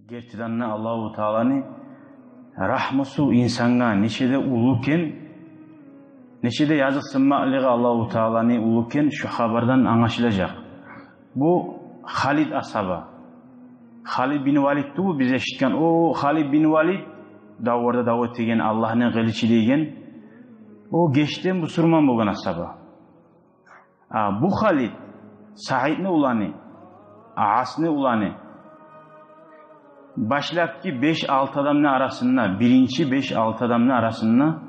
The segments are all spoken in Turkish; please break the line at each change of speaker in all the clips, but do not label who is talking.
Gerçekten Allahu Teala'nın rahmeti insanga neçede uluken, neçede yazık sınmalığı Allahu Teala'nın uluken şu haberden anlaşılacak. Bu Halid asaba. Halid bin Valid tu bize eşitken o Halid bin Valid davarda davet egen Allah'ın geliçiliğigen o geçten bu surman boğan asaba. Bu Halid Said ne ulanı, As ne ulanı. Başlapki 5-6 adamın arasında, birinci 5-6 adamın arasında,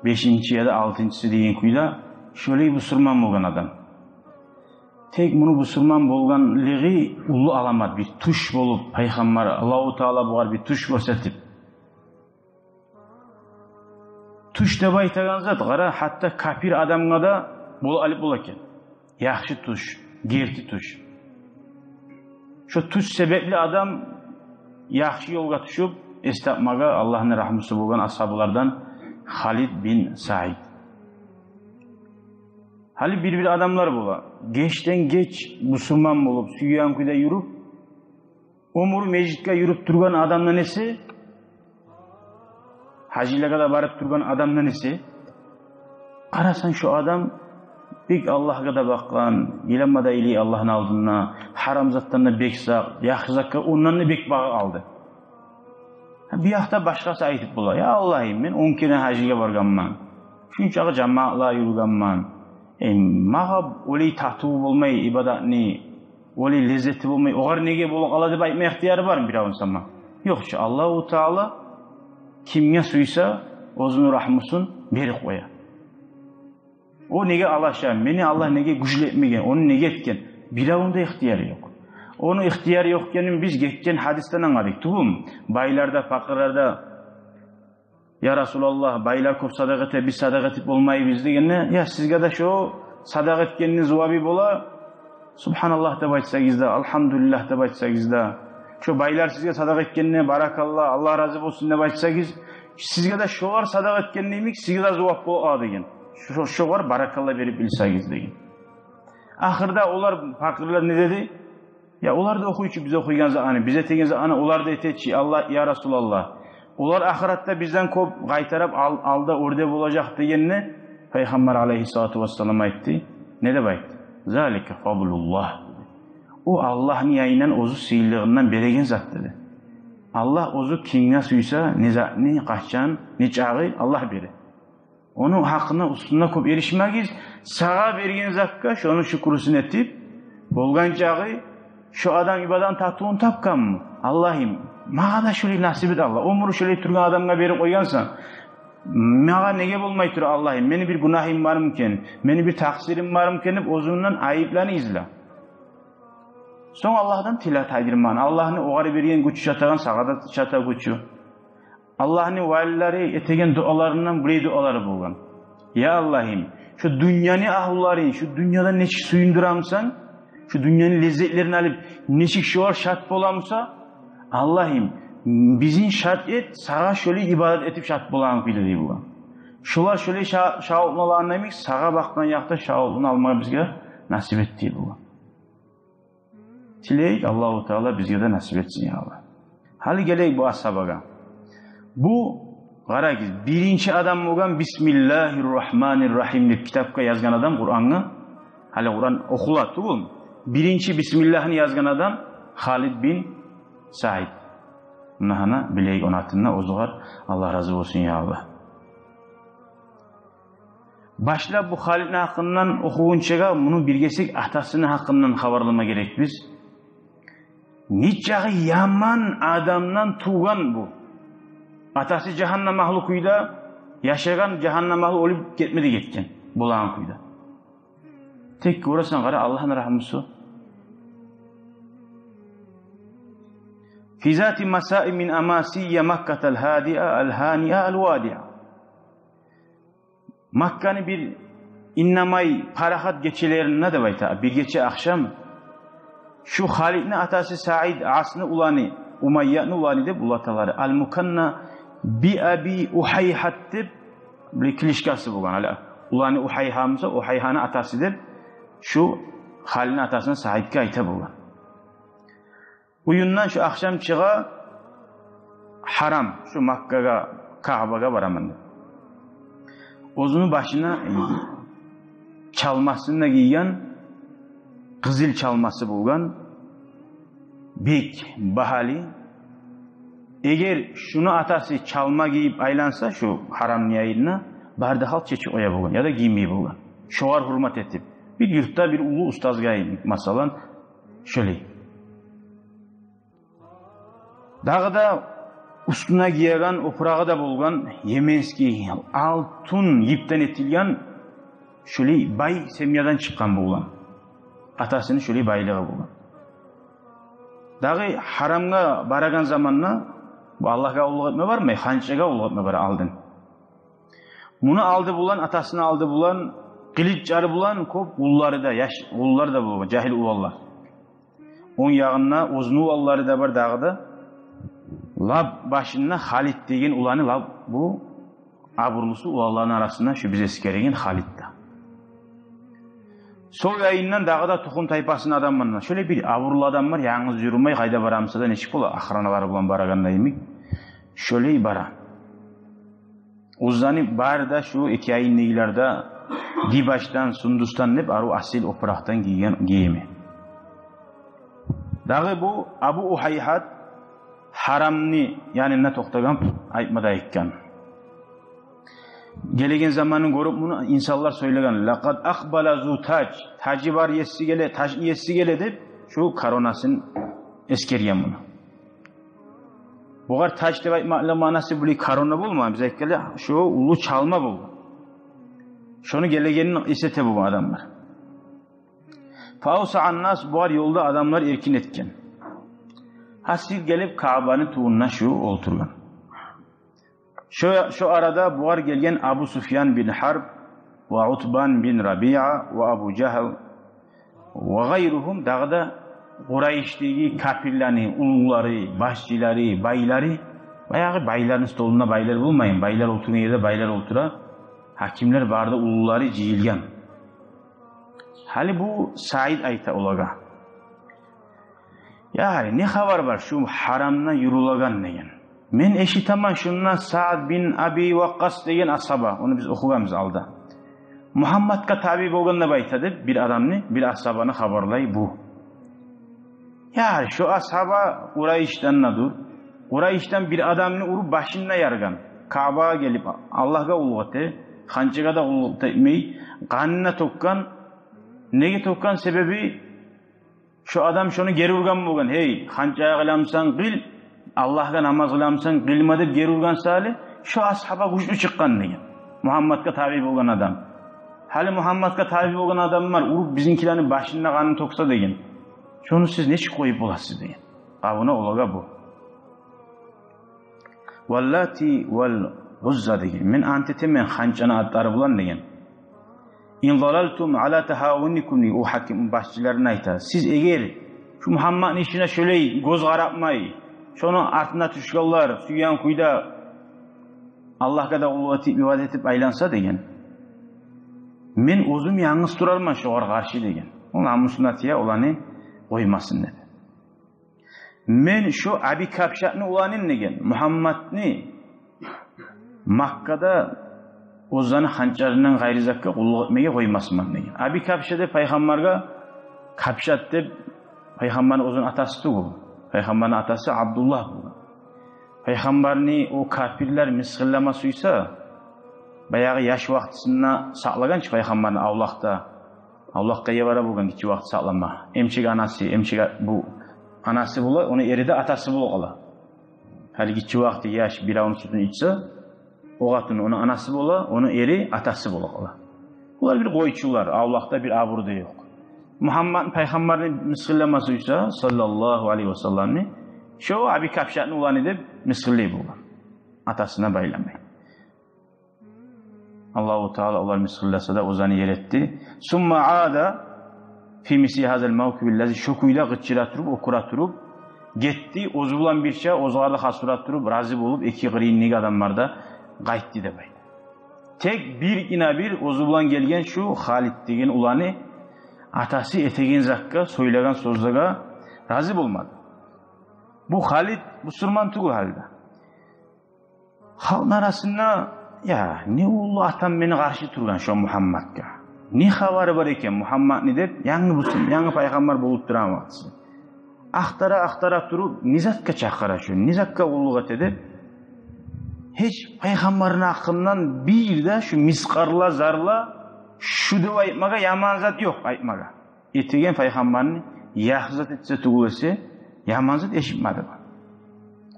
5. ya da 6.sı deyen kuyla şöyle bu surman boğan adam. Tek bunu bu surman bolganlığı ulu alamat bir tuş bolup Peygamber Allahu Teala buğar bir tuş gösterip tuş da baytagan zat qara hatta kafir adamga da bol alip bolaken. Yaxşı tuş, gerti tuş. Şu tuş sebepli adam yaxşı yolga düşüp estapmaga Allah'ın rahmeti bolgan ashablardan Halid bin Said. Hali bir adamlar bola. Geçten geç Müslüman bolup Süyan kuyda yürüp umur mecitke yürüp durgan adamla nesi? Hacılaga da barıp durgan adamla nesi? Arasan şu adam bek Allah'a da bakkan, ilamada ili Allah'ın aldığına, haram zatlarına bek sağ, yaxşı zakka ondan bek bağı aldı. Bir hafta başkası aytıp bola. Ya Allah'ım ben 10 kere hacıga barganman. Şunçağı cemaatla yürüganman. Mağa olay tahtuğu olmay ibadatni, olay lezzeti olmay, oğar nege bolak ala deb aytma ihtiyarı var mı bir avınsama? Yok şu Allahu Teala kimge suysa ozunu rahmusun berip koya. O nege alaşa, meni Allah nege güçletmegen, onu nege etken, bir avında ihtiyarı yok. Onu ihtiyarı yokkenin biz geçken hadisten anladık. Tuğum, baylarda, fakirlarda ya Resulallah baylar köp sadaka etip biz sadaka etip olmayı biz degenne ya sizge de şu sadaka etkeniniz vabi bola Subhanallah da aytsanız da elhamdülillah da aytsanız da şu baylar sizge sadaka etkenine barakallah Allah razı olsun da aytsanız sizge de şu var sadaka etkeniymiş sizge de cevap bola degen şu var barakallah verip bilsanız degen. Ahırda olar fakirler ne dedi? Ya olar da okuyucu bize okuyan zamanı bize tegen zamanı olar da etetçi Allah ya Resulallah. Olar ahiratta bizden kop qaytarıp alda orada olacak diyenine Peygamber aleyhissalatu vesselam aytti. Ne de aytti? Zalike fadlullah. O Allah'ın yayından ozu sıyırlığından beregen zat dedi. Allah ozu kimge suysa ne kaçan ne çağı Allah beri. Onun hakkına ustununa kop erişmegiz sağa bergen zakka şunu şükrüsün etip bolgan çağı şu adam ibadan tatuğun tapkan mı? Allah'ım mağa da şöyle nasip et Allah. Umru şöyle turgan adamga berip koygansan mağa nege bolmay tur Allah'ım meni bir günahim var mıken meni bir taksirim var mıken ozundan ayıplarını izle. Son Allah'tan tilat ayırman. Allah'ın oğarı bergen güç çatagan sağada çata güçü. Allah'ın valileri etegen dualarından buraya duaları bolgan. Ya Allah'ım şu dünyanın ahulları şu dünyada neçik suyunduramsan şu dünyanın lezzetlerini alıp neçik şuar şart bolamsa Allah'ım bizim şart et sağa şöyle ibadet etip şart bolan kıydı deyip bu. Şular şöyle şahatmalarına demek sağa baktan yakta şahatını almaya bizge nasip et deyip bu. Tileyik Allah-u Teala bizge de nasip etsin ya Allah. Hali geleyik bu ashabaga. Bu qaragiz birinci adam olgan Bismillahirrahmanirrahim deb kitapka yazgan adam Kur'an'ı hali Kur'an okulat bu. Birinci Bismillah'ını yazgan adam Halid bin Said. Nahana bileyik onatına ozuğar. Allah razı olsun ya Allah. Başla bu Halid'in hakkından okuğunçaga bunu bilgesek atasının hakkından havarlama gerek biz. Niçağı yaman adamdan tuğan bu. Atası cehennem mahlukuyla yaşayan cehennem mahluku olup gitmedi gitken. Bulağın kuyda. Tek uğrasan qara Allah'ın rahmeti. Fi zati masai min amasiye Makkatel hadi'a el-hani'a el-vadi'a. Makka'nı bir innamay parahat geçelerine de bayta. Bir gece akşam şu Halid'in atası Said As'ını ulanı Umayya'nı ulanı de bulataları. Al-Mukanna bi abi Uhayhat deb bir klişkası bulgan. Ulanı Uhayhamsa Uhayhanı atası deb şu Halid'in atasına Said'ga ayta bulgan. Uyundan şu akşam çığa haram şu Makkaga, Ka'baga baraman. O'zini başına çalmasını giygan, qizil çalması bo'lgan bek bahali. Eğer şunu atası çalma giyip aylansa şu haram niyayına bardahal çeçi oya bo'lgan ya da giymeyi bo'lgan. Şoğar hurmat etip bir yurtta bir ulu ustazga masalan şöyle. Dağda üstüne giyen oprağı da bulgan Yemenski altın yipten etilgen şöyle bay semyadan çıkan bulan. Atasının şöyle baylığı bulan. Dağı haramga baragan zamanla bu Allah'a ulug etme var mı? Hançaga ulug etme var aldın. Bunu aldı bulan, atasını aldı bulan, kılıç carı bulan, kop ulları da, yaş ulları da bulan, cahil ulallar. On yağına uzun ulalları da var dağda. Lab başında Halit degen ulanı lab bu aburlusu ulalların arasında şu bize sikeregen Halit da. Sol ayından dağda tohum tayfasının adam var. Şöyle bir aburlu adam var, yalnız yürümey kayda baramsa da neşik ola ahranaları bulan baraganda yemek. Şöyle bara. Uzanı bar da şu iki ayın neylerde Dibaş'tan, Sundus'tan hep aru asil opraktan giyemi. Dağı bu Abu Uhayhat haramni yani ne toxtagan aytmada aytgan. Gelegen zamanın görüp bunu insanlar söylegan. Laqad aqbala zu taj. Taji var yesi gele, taj yesi gele deb şu koronasin eskergen bunu. Buğar taj deb aytmakla manası bu korona bulma biz aytkele şu ulu çalma bu. Şunu gelegenin esete bu adamlar. Fausa nas buğar yolda adamlar erkin etken. Hasir gelip Ka'ba'nın tuğununa şu oturgan. Şu arada buğar gelgen Abu Sufyan bin Harb ve Utban bin Rabi'a ve Abu Cehil ve gayruhum dağda Kureyş'teki kafirlerini, uluları, başçıları, bayları bayağı bayların stoluna baylar bulmayın. Baylar oturan yerde baylar otura. Hakimler barda uluları cihilgen. Hali bu Said ayta olaga. Yani ne haber var şu haramna yurulagan degen. Men eşitaman şundan Sa'd bin Abi Waqqas degen ashaba. Onu biz okugamız aldı. Muhammadga tabi bolganda baytadı bir adamni, bir ashabani haberlay bu. Yani şu ashaba Kureyş'ten nadur. Kureyş'ten bir adamni urup başına yargan. Ka'ba'ya gelip Allah'a ulug'atı, hançaga da ulug'atı etmey, qanına tokkan. Nege tokkan sebebi şu adam şunu geri urgan bo'lgan. Hey, qancha qilamsan qil, Allohga namoz qilamsan qilma deb geri urgan sali, şu ashaba güçlü chiqqan degan. Muhammadga tabi bo'lgan adam. Hali Muhammadga tabi bo'lgan adamlar urup bizinkilarni başına qanını toksa degan. Şunu siz neçik qo'yib bo'lasiz degan. Qavuna ulaga bu. Vallati val Uzza degan. Men antitemen qanchani atlari bilan degan. İn zalaltum ala tahawunikum o hakim başçılarına ayta. Siz eğer şu Muhammed'in işine şöyle göz qarapmay, şunu artına tuşgallar, suyan kuyda Allah'a da ibadet etip aylansa degen. Men özüm yalnız turarman şoğar karşı degen. O namusnatiya olanı koymasın dedi. Men şu Abi Kapşat'ni ulanın degen. Muhammed'ni Makka'da Ozanı hançarından gayri zakka kulluk etmeye koymasman degan. Abi Kapşat deb Peygamberga Kapşat deb Peygamber'in ozun atası bu. Peygamber'in atası Abdullah bu. Peygamberni o kafirler misgillama suysa bayağı yaş vaqtisinde saqlaganchi Peygamber'in Avlaqqa yevara bo'lgan kichik vaqt saqlama. Emchig anasi, emchig bu anasi bo'la, onu erida atası bo'lgan. Hali kichik vaqti yaş bir avun sutini içse o qatın onun anası bola, onun eri atası bola. Bunlar bir qoyçular, Allah'ta bir aburdu yok. Muhammed Peygamber'in misgillemasıysa sallallahu aleyhi ve sellem'ni şu Abi Kapşat'ni ulan edip misgilley bo'lgan. Atasına baylamay. Allahu Teala ular misgillasa da ozani yer etti. Summa aada fi misli hazal mawkibillazi şokuyla gıçıra turup okura turup gitti. Ozulan bir şey ozgarda hasurat turup razı bulup iki qiriyinlik adamlarda qaytdi deb aytdi. Tek bir ina bir ozulan gelgen şu Halit degen ulanı atası etegen zakka söylegan sözlere razı bulmadı. Bu Halit Müslüman tugul halde. Halkın arasında ya ne ulu atam beni karşı turgan şu Muhammed'ga. Ne haberi var eken Muhammed ne dep yangi bulsun, yangi paygambar bulup duramaz. Aktara turup nizakka çakara şu, nizakka ullugat edip hiç paygambarın hakkından bir de şu miskarla zarla şu dep aytmaga yaman zat yok aytmaga. Etegen paygambarni yaxshi zat etse tugulese yaman zat eşitmedi.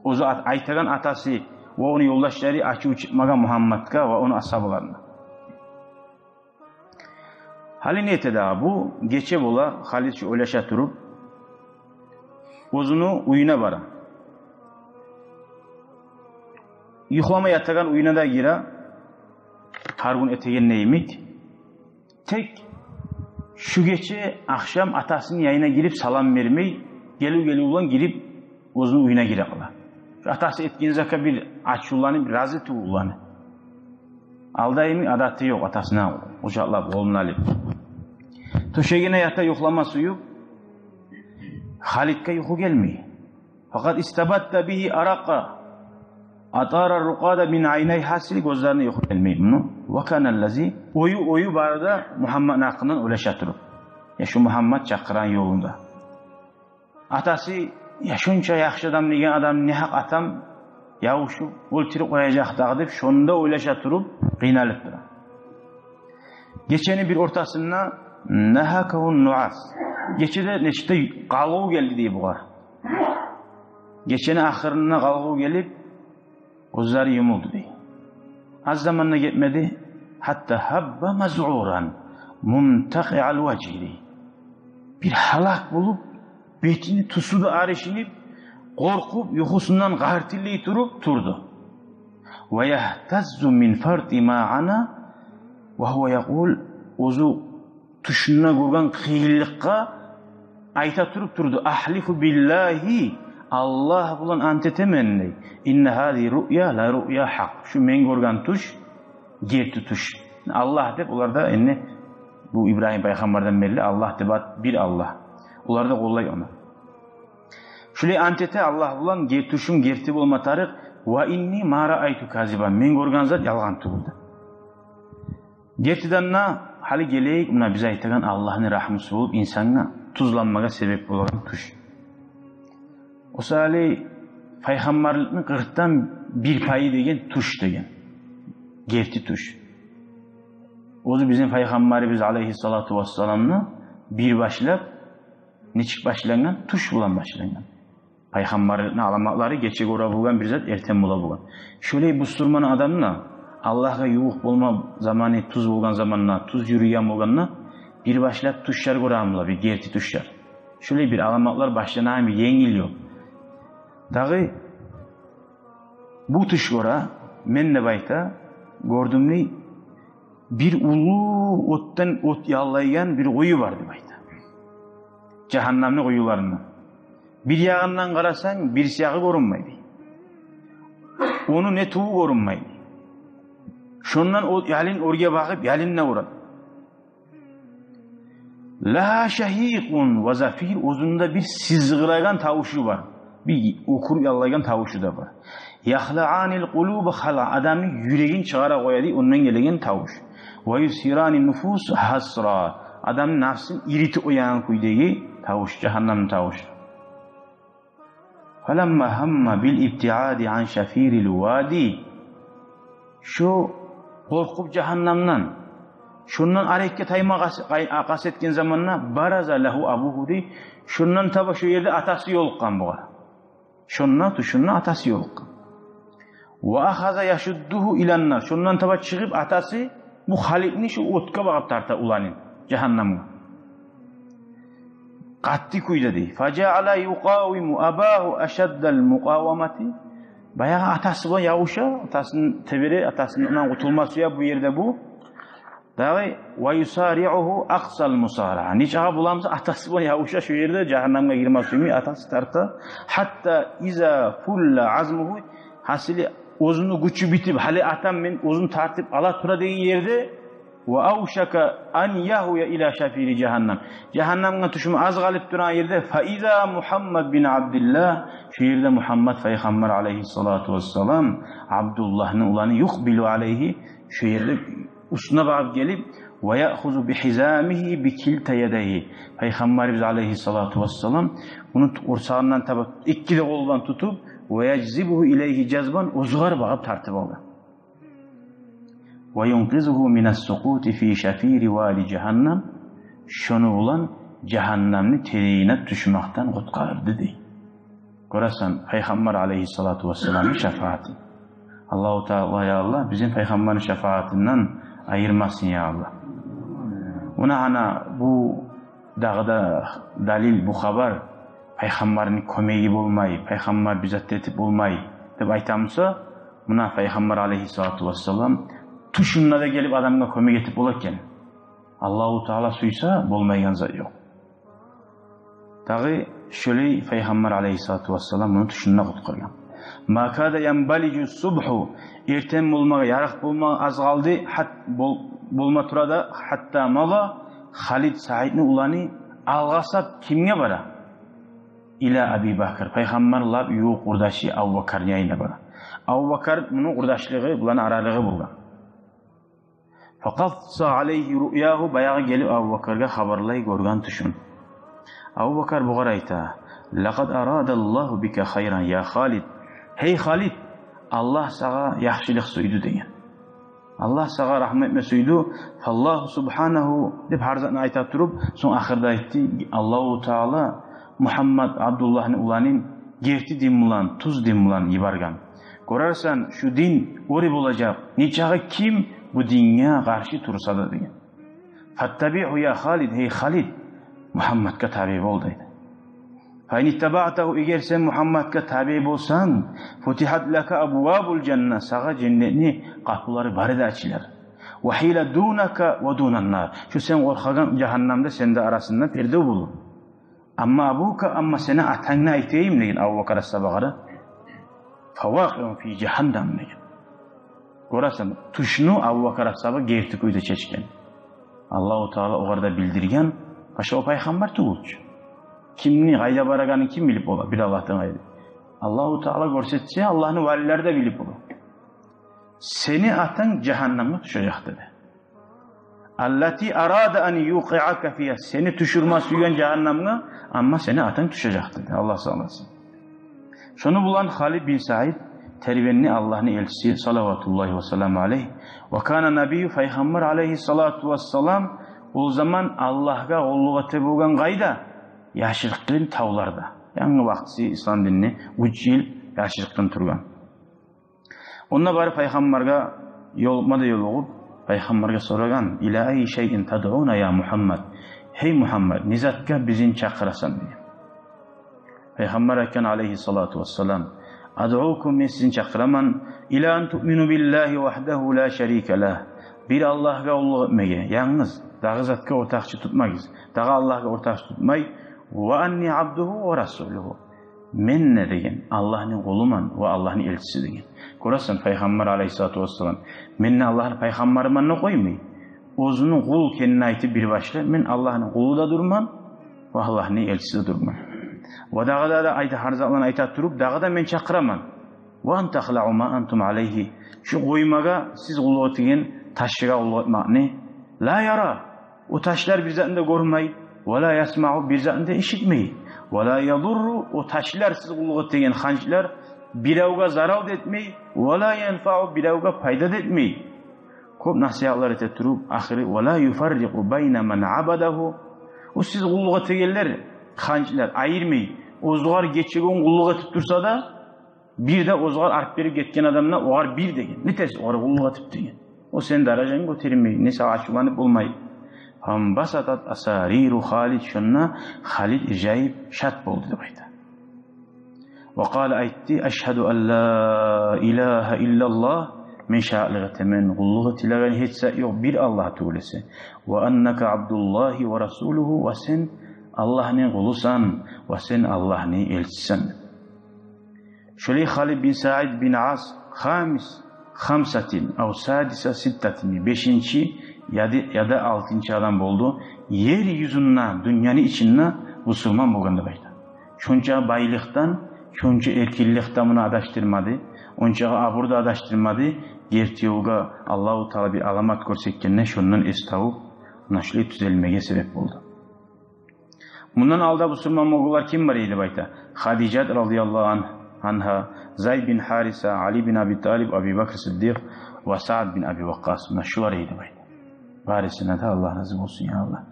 O zat aytagan atası ve onu yoldaşları açığı çıkmaga Muhammed'ga ve onun ashablarına. Hali niyeti daha bu geçe bola Halid şu öleşe turup ozunu uyuna bara. Yuhlama yatagan uyuna da gira hargun etegen neyimik. Tek şu gece akşam atasının yayına girip salam vermey gelu ulan girip ozunu uyuna gira kala. Atası etkin zaka bir açulanı bir razı tuğulanı. Aldayımı adatı yok atasına uçaklap oğlunu alıp. Töşegine yata yuhlama suyu Halid'e yuhu gelmiyor. Fakat istabatta bihi araka atara rukada min aynay hasili gözlerine yuhu gelmiyor bunu. Ve kanellezi oyu barada Muhammed hakkından ulaşa turup. Ya şu Muhammed çakıran yolunda. Atası ya şunca yaxşı adam degen adam ne hak atam yavuşu oltirip koyacak dağ dep şonda ulaşa turup kıynalıp duran. Geçeni bir ortasına nehakahun nuas. Geçede neçte kalğu geldi diye buğar. Geçeni ahırına kalğu gelip gözleri yumuldu diye. Az zamanla gitmedi. Hatta habba maz'uran mumtaqi'al vecih. Bir halak bulup betini tusuda arışınıp korkup yuhusundan gartilliği turdu. Ve yahtazzu min farti ma'ana ve huve yakul ozu tuşuna kurgan kıyıllıkka ayta turdu. Ahlifu billahi Allah bulan antetemenni. İnne hadi rü'ya la rü'ya hak. Şu men kurgan tuş gerti tuş. Allah dep ularda enne bu İbrahim peygamberden belli Allah debat bir Allah. Ular da kollay onu. Şöyle antete Allah bulan gertuşun gerti bolma tarık ve inni ma ra'aytu kaziban. Men görgan zat yalgan tuguldu. Gertidanna hali geleyik buna bize aytagan Allah'ın rahmeti bulup insanına tuzlanmaga sebep bolan tuş. O sali peygamberliğin 40'tan bir payı degen tuş degen. Gerti tuş. Ozu bizim peygamberimiz aleyhissalatu vesselam'la bir başlap neçik başlangan tuş bulan başlangan. Peygamberliğin alamatları geçe gora bulgan bir zat erten bula bulgan. Şöyle bu surman adamla Allah'a yuvuq bolma zamanı tuz bulgan zamanına tuz yürüyen bulganına bir başlap tuşlar goramla bir gerti tuşlar. Şöyle bir alamatlar başlanan bir yengil yok. Dağı bu tuş gora men de bayta gördümni bir ulu ottan ot yallaygan bir koyu vardı bayta. Cehennemli koyularından. Bir yağından karasan bir siyağı görünmeydi. Onu ne tuğu görünmeydi. Şundan o yalin oraya bakıp yalinle uğradı. La şahikun ve zafir uzunda bir sizgıragan tavuşu var. Bir okur yallaygan tavuşu da var. Yahla'anil kulubu hala adamın yüreğin çağıra koyadı ondan gelegen tavuş. Ve yusirani nüfus hasra. Adam nafsın iriti oyan kuyduğu tavuş, cehennem tavuş. Falamma hamma bil ibtiadi an şafiril vadi. Şu korkup cehennemden şundan hareket ayma akas etken zamanla baraza lahu abuhu di. Şundan taba şu yerde atası yolukkan bu. Şundan tuşundan atası yolukkan. Ve ahaza yaşudduhu ilannar. Şundan taba çıkıp atası bu Halid'ni şu otka bakıp tarta ulanın cehennemde. Qatti kuyda dey. Faca'ala yuqawimu abahu ashaddal muqawamati. Bayağı atası bu yavuşa, atasının tebiri, atasından kurtulması ya bu yerde bu. Dağı ve yusari'uhu aqsal musara. Niçağa bulamsa atası bu yavuşa şu yerde cehenneme girmesi mi atası tarta. Hatta iza fulla azmuhu hasili ozunu gücü bitip hali atam men ozunu tartip ala tura degen yerde ve avşaka an yahuya ila şafiri cehennem. Cehennemge tuşumu az galıp duran yerde fa iza Muhammed bin Abdullah, şu yerde Muhammed Peygamber aleyhissalatu vesselam Abdullah'ın ulanı yukbilu aleyhi, şu yerde usuna bağıp gelip ve ya'khuzu bihizamihi bikilta yedeyhi. Peygamberimiz aleyhissalatu vesselam bunu ursağından tabi iki de koldan tutup ve yeczibuhu ileyhi cezban uzgar bağıp tartıp aldı. Ve yunqizuhu minas-sukuti fi şafiri vali cehennem. Şunu olan cehennemni tereyine düşmekten kutkardı dey. Görəsən Peygamber aleyhissalatu vesselam'ın şefaati. Allahu Teala ya Allah bizim Peygamberin şefaatinden ayırmasın ya Allah. Ona ana bu dağda dalil bu haber Peygamberin kömeği olmayı, Peygamber bizzat etip olmayı deb aytamsa, buna Peygamber aleyhissalatu vesselam tuşunla da gelip adamga kömek etip olarken Allahu Teala suysa bolmaygan zat yok. Dağı şöyle Peygamber aleyhissalatu vesselam bunu tuşunla kutkargan. Makada yanbalicu subhu, erten bulmağa, yaraq bulmağa az kaldı, bulma turada hatta mala Halid Said'ni ulanı algasap kimge bara? İla Abi Bakr. Peygamberler yuğ kurdaşı Abu Bakr yayına bara. Abu Bakr bunun kurdaşlığı, bulanı aralığı bulgan. Faqatsa aleyhi rü'yahu, bayağı gelip Abu Bakr'ga haberlay görgan tuşun. Abu Bakr bu garayta, laqad aradallahu bika hayran ya Halid. Hey Halid, Allah sağa yaxşılık suydu degan. Allah sağa rahmet mesuydu. Fallahu subhanahu deb harzatni ayta turib, so'ng axirda aytdi, Allahu Taala Muhammed Abdullah'ın ulanın gerti din bulan, tuz din bulan yibargan. Görersen şu din orib olacak. Neçağı kim bu dinge karşı tursa da degan. Fattabi'hu ya Halid, hey Halid, Muhammed'ga tabi bol deydi. Fa in ittaba'tahu, eğer sen Muhammed'ga tabi bolsan, futihat laka abwabul cennet, sağa cennetni kapıları barıda açılar. Ve hila dunaka ve dunan nar, şu sen korkagan cehennemde sende arasında perde bulur. Amma abuka, amma seni atangna aytayım degan Abu Bakr as-Sabag'da. Favaqi'un fi cehennem degan. Görəsən, tuşunu Abu Bakr as-Sabag gerti kuyda çeçken. Allahu Teala oğarda bildirgen, başa o peygamber tuğulcu. Kimni, qayda baraganı kim bilip ola? Bir Allah'tan ayrı. Allahu Teala görsetse Allah'ın valileri de bilip ola. Seni atan cehenneme düşecek dedi. Allati arada an yuqi'aka fiha, seni düşürmez suyan cehennemine, ama seni atan düşecek dedi. Allah sağlasın. Şunu bulan Halid bin Said terbiyenini Allah'ın elçisi salavatullahi ve selamu aleyh ve kana nebiyyü Peygamber aleyhissalatu vesselam o zaman Allah'a kulluğa tebugan qayda yaşırıqtın tavlarda. Yani vaxtı İslam dinini 3 yıl yaşırıqtın turgan. Onda bari Peygamber'e yolma da yol olup Peygamber'e soragan, ila ay şeyin tad'una ya Muhammed. Hey Muhammed, nizatka bizin çakırasan diye. Peygamber eken aleyhissalatu vesselam, ad'ukum men sizin çakıraman ila en tu'minu billahi vahdehu la şerike lah. Bir Allah'a kulluk etmeye, yalnız dağı zatka ortakçı tutmayız. Dağı Allah'a ortakçı tutmay. Ve anni abduhu ve rasuluhu. Men ne degen? Allah'ın kuluman ve Allah'ın elçisi degen. Görəsən Peygamber aleyhissalatu vesselam, men Allah'ın peygambermanına koymayı. O'zunun kul kendine aytib bir başla, men Allah'ın kulu da durman ve Allah'ın elçisi de durman. Ve dağda da ayta harzatlan ayta turup, dağda men çakıraman. Ve antahla'u ma antum aleyhi. Şu koymaga siz kulu etigen taşıga kulu etmek ne? La yara. O taşlar bir zatında görmeyi. Ve la yasma'u, bir zatında işitmeyi. Ve la yadurru, o taşlar siz kulu etigen hancılar biravga zarar etmeyi. Ve la yenfa'u, biravga fayda etmeyi. Ko'p nasihatlar ete turup, ahiri ve la yufarriqu bayna man abadahu. O siz kulu etegenler hancılar ayırmayı. Ozgar geçigen kulu etip dursa da bir de ozgar arp berip ketken adamına oğar bir degen. Ne tez oğar kulu etip degen. O senin darajanı götürmeyi. Nese aşulanıp olmayı. Ham basatat asariru Halid, şunna Halid icayip şat boldu deb aytdi. Ve qala aytdi, eşhedü en la ilahe illallah, men şa'ligate men kulluğu tilagan hiçse yok bir Allah tuğlesi. Ve enneke abdullahi ve rasuluhu, ve sen Allah'ın kulusan ve sen Allah'ın elçisen. Şöyle Halid bin Said bin As, hamsatin, av sadisa sittatin, 5. ya da 6. adam boldu. Yer yüzünde, dünyanın içinde musulman bolganda bayda. Şonça baylıktan, şonça erkillikten bunu adaştırmadı. Onça aburda adaştırmadı. Gerti yolga Allah-u Teala bir alamat görsekkenne şondan estavuk naşli tüzelmege sebep oldu. Bundan alda musulman moğullar kim var idi bayta? Hadicat radıyallahu anha, Zayd bin Harisa, Ali bin Abi Talib, Abi Bakr Sıddık ve Sa'd bin Abi Vakkas. Bunlar şular idi bayta. Varisine de Allah razı olsun ya Allah.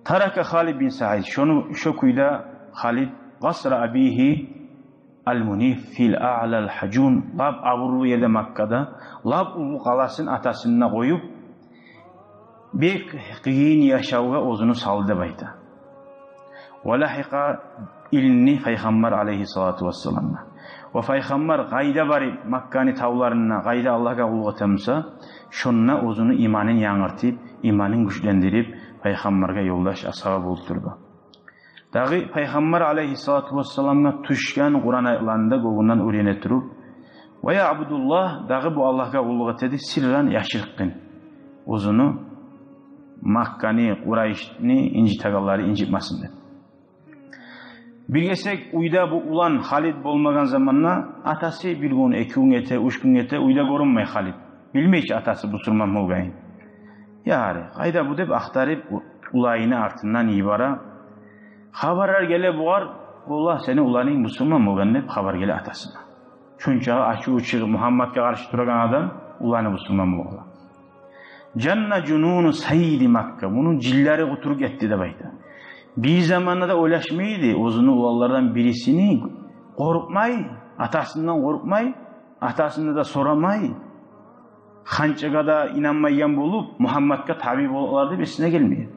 Taraka Halid bin Sa'id. Şu kuyda Halid Gasra abihi al-Munif fil a'lal hacun. Lab avurlu yerde Makka'da. Lab ulu kalasın atasına koyup bir kıyın yaşavga ozunu saldı bayta. Ve lahika ilni Peygamber aleyhissalatu vesselam'a. Ve Peygamber gayda bari Makka'nın tavlarına gayda Allah'a uluğa temsa şunna ozunu imanın yanırtıp imanın güçlendirip Peygamber'e yoldaş ashab olturdu. Dağı Peygamber aleyhissalatu vesselam'a tuşkan Kur'an ayetlerinde goğundan öğrene turup ve ya Abdullah dağı bu Allah'a uluğa dedi sirran yaşırkkın. Ozunu Makka'nı, Kureyş'ni incitagaları incitmasın dedi. Bilgesek uyda bu ulan Halid bolmagan zamanla atası bir gün, 2 gün ete, 3 gün ete uyda görünmey Halid. Bilmeyç atası bu surman molgayın. Yari, hayda bu dep aktarıp ulayını artından ibara. Haberler gele buğar, Allah seni ulanın musulman molgan dep haber gele atasına. Şunçağı açı uçığı Muhammed'e karşı duragan adam ulanı musulman molgan. Canna cununu sayyidi Makka. Bunun cilleri kuturuk etti de bayda. Bir zamanla da ulaşmaydı. Ozunu ulallardan birisini korkmay, atasından korkmay, atasını da soramay. Hançaga da inanmayan bulup Muhammed'e tabi olardı besine gelmiyor.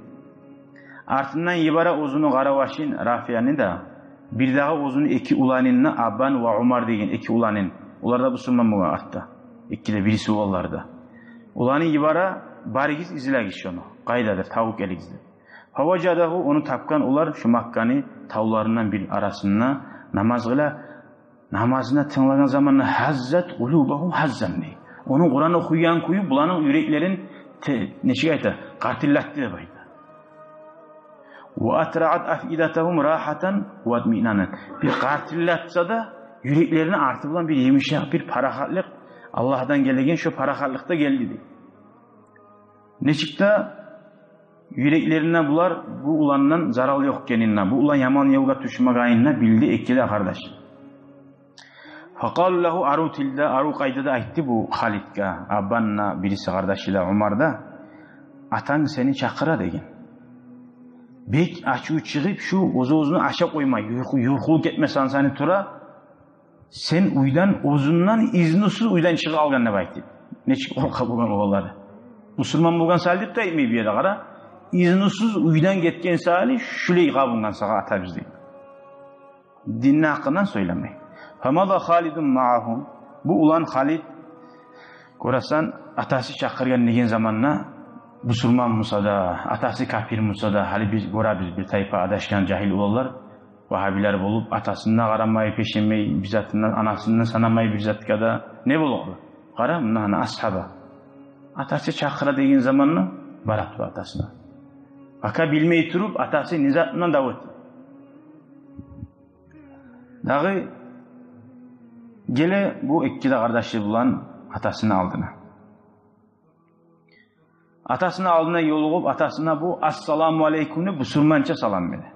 Artından yibara ozunu Qaravaşin, Rafiyanı da bir daha ozunu 2 ulanınla Abban ve Umar degen 2 ulanın. Onlar da musulman mı artta. 2'de birisi olardı. Ulanın yibara barigiz izlegiş onu. Qaydadır, tavuk eligizdir. Havacadahu onu tapkan ular şu Makka'nı tavlarından bir arasında namazına tınlagan zamanla hazzat ulubahum hazzanni. Onun Kur'an okuyan kuyu bulanın yüreklerin neşik ayta qartillattı da bayda. Ve atra'at afidatahum rahatan ve atminanan. Bir qartillatsa da yüreklerine artı bulan bir yemişak, bir parahatlık Allah'tan gelegen şu parahatlıkta geldi. Neçikta yüreklerine bular bu ulandan zaral yok geninna. Bu ulan yaman yolga düşmagayınna bildi ekkide kardeş. Faqal lahu aru tilde aru kaydı da aytti bu Halid'ga. Abbanna birisi kardeşi de Umar'da. Atan seni çakıra degen. Bek açığı çıkıp şu uzunu aşağı koyma. Yurkuluk etmesen seni tura. Sen uydan uzundan iznusu uydan çıkı algan ne baytti. Ne çıkı korka bulgan oğulları. Musulman bulgan salip de mi bir yere kara. İznusuz uydan getken sali şüley qabungan sağa ata bizdi. Dinne hakkından söylemey. Famada Halidun ma'ahum. Bu ulan Halid korasan atası çakırgan negen zamanla Musulman Musa da, atası kafir Musa da hali biz bir tayfa adaşkan cahil olanlar Vahabiler bulup atasından qaramay peşinmey bizatından anasından sanamay bizatkada ne boldu? Qara mına ashaba. Atası çakıra degen zamanla barat bu atasına. Aka bilmeyi turup atası nizatından davet. Dağı gele bu ikkide kardeşi bulan atasını aldığına. Atasını aldığına yoluğup atasına bu assalamu aleyküm'ü bu sürmança salam beni.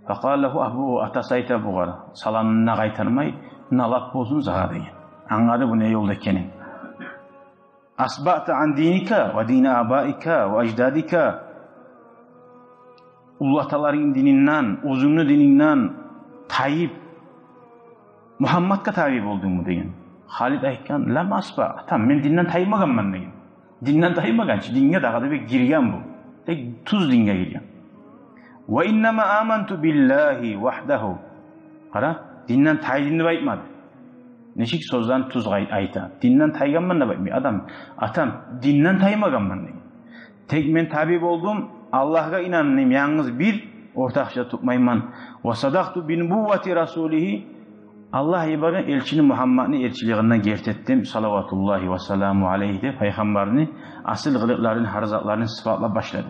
Fakallahu abu atası ayta bu gara. Salamına kaytarmay nalak bozun zaha degen. Anladı bu ne yolda kenin. Asba'ta an dinika ve dina abaika ve ecdadika. Ullataların dininden, uzunlu dininden tayip Muhammed'e tabi oldun mu degen. Halid aytkan lam asba. Tam men dinden taymagan ben degen. Dinden taymagan. Dinge dağıda bir girgen bu. Tek tuz dinge girgen. Ve innema amantu billahi vahdahu. Qara dinden taydinni baytmadı. Neşik sözden tuz ayta. Dinden taygan ben de baytmay. Atam dinden taymagan ben degen. Tek men tabi oldum Allah'a inanayım yalnız bir ortakça tutmayman. Ve sadaqtu bin nubuvvati rasulihi. Allah ibargan elchini Muhammadni elchiliginden gertettim salavatullahi ve selamu aleyhi de peygamberini asıl gılıklarını, harzatlarını sıfatla başladı.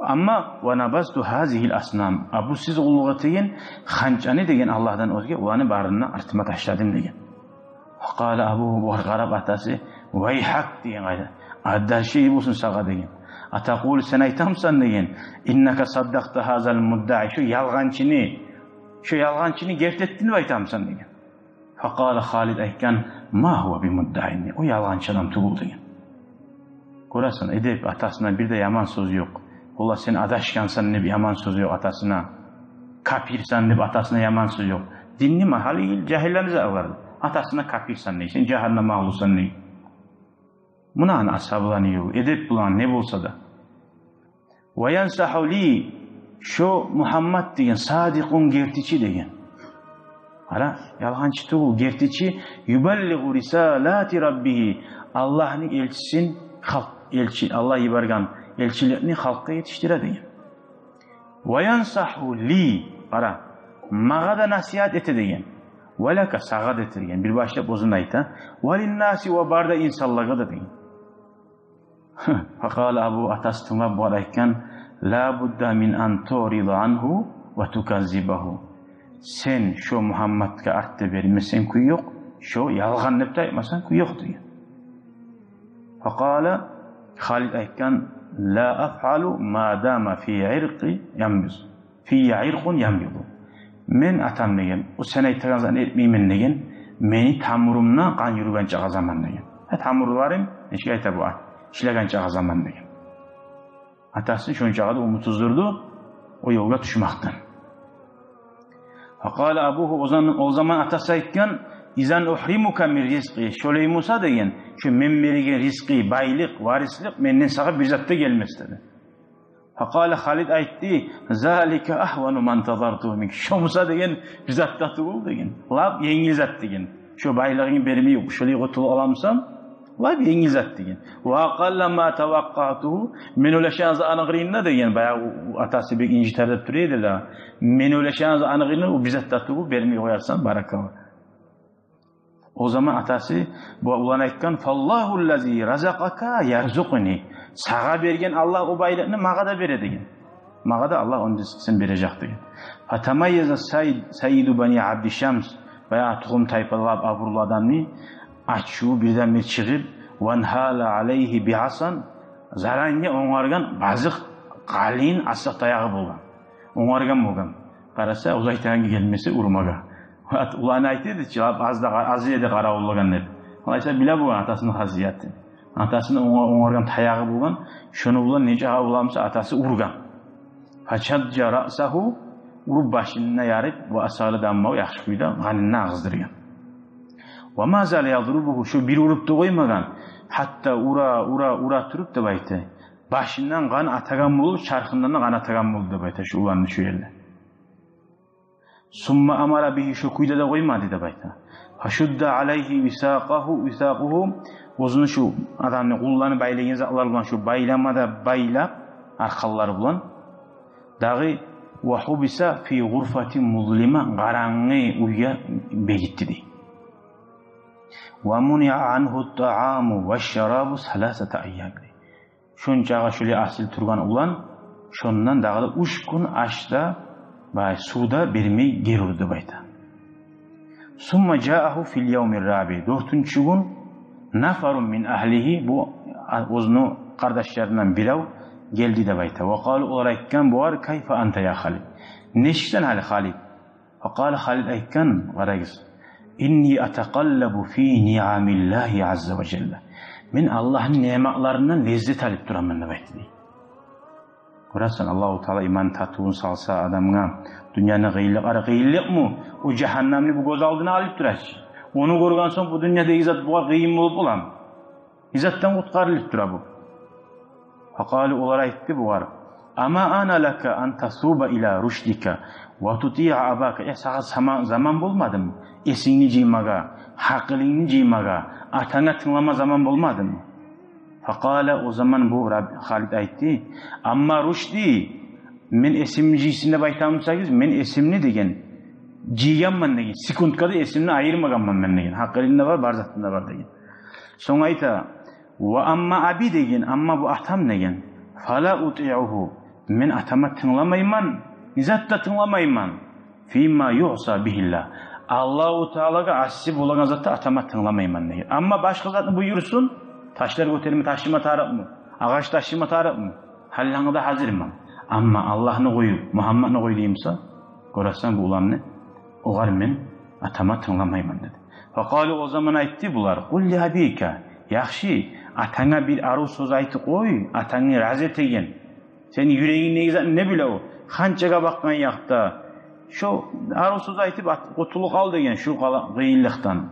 Ama ve nabaztu hazihil asnam. Abu siz ulugatiyin hançani degen Allah'dan özge ulanı barına artıma taşladım degen. Fakala Abu bu garab atası vayhak degen ayda. Addar şey bulsun sağa degen. Atakul sen aytamsan degen. İnnaka saddakta hazal mudda'i. Şu yalğançını gertettin mi aytamsan degen. Fakala Halid aytkan ma huve bi mudda'ini. O yalğançı adam tuğul degen. Görasın edep atasına bir de yaman söz yok. Ola sen adaşkansan ne bir yaman söz yok atasına. Kapirsan ne bir atasına yaman söz yok. Dinli mahali cahillerinize avlardı. Atasına kapirsan ne? Sen cehennem mağlusan ne? Buna an ashablanıyor. Edep bulan ne bulsa da. Ve yansahu li şu Muhammed degen sadikun gertici degen. Hala yalğançı tuğul gertici yuballigu risalati rabbihi. Allah'ın elçisin elçi Allah ibargan elçilerini halka yetiştire degen. Ve yansahu li ara mağa da nasihat ete degen. Ve laka sağa ete degen. Bir başta bozun ayta. Ve linnasi ve barda insanlığa da degen. Fakal Abu atastuma bu arayken la budda min an tu'ridu anhu ve tukazzibahu. Sen şu Muhammed'e arttı vermesen kuy yok. Şu yalğan nepte aytmasan kuy yok degen. Fakala Halid aytkan la af'alu ma dama fi irqi yamyuz. Fi irqun yamyuz. Men atam degen, o sen aytganzan etmeymen degen, meni tamurumdan kan yürügen çağa zaman degen. Tamurlarım eşki ayta bu at. İşlegen çağa zaman degen. Atası şun çağa da umutuzdurdu o yolga düşmaktan. Fakala abuhu o zaman atası aytkan İzan uhrimuka min rizqi. Şöyle Musa degen, şu men berigen rizqi, baylık, varislik menden sağa bir zatta gelmez dedi. Fakala Halid aytdı, zalika ahvanu man tazartu mink. Şu Musa degen bir zatta tuğul degen. Lab yengil zat degen. Şu baylığını bermey yok. Şöyle gotul alamsam, lab yengil zat degen. Wa aqalla ma tawaqqatuhu men ulaşanız anıgrinna degen. Bayağı atası bir inciterde türeydi la. Men ulaşanız anıgrinna o bir zatta tuğul bermey koyarsan barakallah. O zaman atası bu ulan aytkan fallahullazi razaqaka yarzuqni. Sağa bergen Allah o baylıkını mağa da bere degen. Mağa da Allah onun rizqini verecek degen. Fatamayyaza sayyidu bani Abdishams veya tuğum tayfalab aburlardanmi açu birden bir çıkıp vanhala aleyhi bihasan zaranya onargan bazık qalin asıq tayağı bolgan. Onargan bolgan. Qarasa uzaytan gelmesi urmaga. Ulan aytdı ki az yerde qaravulgan deb. Alaysa bile bu atasının haziyati. Atasının onargan tayağı bolgan, şunu ulan nece ulamsa atası urgan. Façadja ra'sahu urub başına yarib ve asalı damma yaxşı kuyda qanını ağızdırgan. Ve ma zal yadrubuhu şu bir urup da koymagan. Hatta ura turup da baytı. Başından qan atagan bolup çarxından qan atagan boldu da baytı şu ulanını şu yerle. Summa amara bihi şu kuyda da koymadı da bayta. Haşudda aleyhi visaquhu uzun şu adamın kullanı baylayan zatlar bulan şu baylamada baylap arxalları bulan dağı ve hubisa fi gurfatin muzlima qarangı uyga begitti dey. Ve muni'a anhu ta'amu ve şarabu salasata ayyam dey. Şuncağa şöyle asil turgan ulan şondan dağı 3 gün açta bay suda bermey gerurdu bayta. Summa ja'ahu fil yawmir rabi. 4-cü gün nafarun min ahlihi bu uzunu kardeşlerinden birav geldi de bayta. Ve qalu olar aytkan bu var kayfa anta ya Halid. Neşten hali Halid? Ve qala Halid aytkan qaragız. İnni ataqallabu fi ni'amillahi azza ve celle. Men Allah'ın nimetlarından lezzet alıp duramın da bayta. Görəsən Allahu Teala iman tatuğun salsa adamına dünyanın qıyılıq ara qıyılıq mı? O cehennemli bu göz aldığını alıp durasın. Onu görgan son bu dünyada izat buğa qıyım olup olam. İzattan qutqarılıp dura bu. Faqalı olara aytdı bu var. Ama ana laka an tasuba ila rushdika ve tuti'a abaka. Ya sağa zaman bulmadı mı? Esini ciymaga, haqlini ciymaga, atana tınlama zaman bulmadı mı? Fakala o zaman bu Halid aytdı. Amma rüşdi men esimcisinde baytamsagiz men esimni degen жийганман деген. Секундкада эсимни айырмаганман мен деген. Хак элинде бар, бар затында бар деген. Соң айта: "Ва амма аби" деген, амма бу атам деген. "Фала ути'уху" мен атама тыңламайман, низатта тыңламайман. "Фима юса бихилла" Аллаху Таалага асси болгон затта атама тыңламайман деген. Амма башка затны буйрусун, ташлар көтөрмө, ташыма тарыпмы, агач ташыма тарыпмы, халлаңда hazırмын. Амма Аллахны коюп, Мухаммадны кой деймсе, көрөсөң бул уламны угар мен атама тыңламайман dedi. Факалу о zaman айтты булар: "Кулли абика" Яхши, атаңа бир ару сөз айтып кой, атаңны разы етеген. Сен yüreğиңдеги не билеу? Канчага баккан якта şu arı söz aytıp kutuluk al деген şu gıyıllıktan.